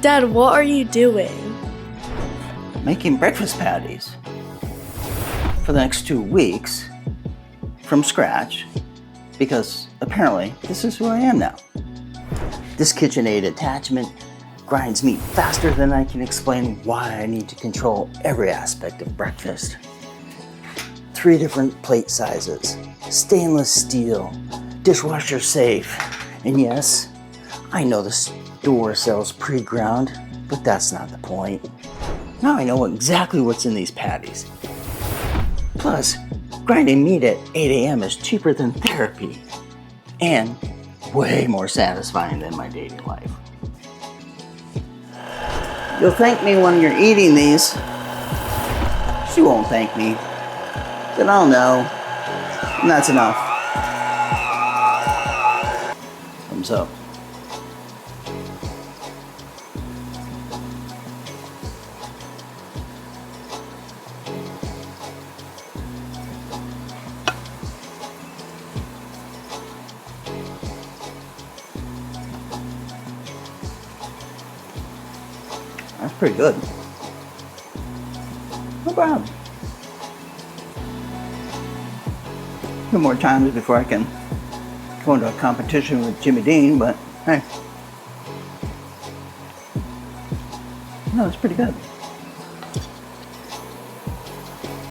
Dad, what are you doing? Making breakfast patties for the next 2 weeks from scratch, because apparently this is who I am now. This KitchenAid attachment grinds meat faster than I can explain why I need to control every aspect of breakfast. 3 different plate sizes, stainless steel, dishwasher safe, and yes, I know the store sells pre-ground, but that's not the point. Now I know exactly what's in these patties. Plus, grinding meat at 8 a.m. is cheaper than therapy and way more satisfying than my dating life. You'll thank me when you're eating these. She won't thank me. Then I'll know. And that's enough. Thumbs up. That's pretty good. No problem. A few more times before I can go into a competition with Jimmy Dean, but hey. No, it's pretty good.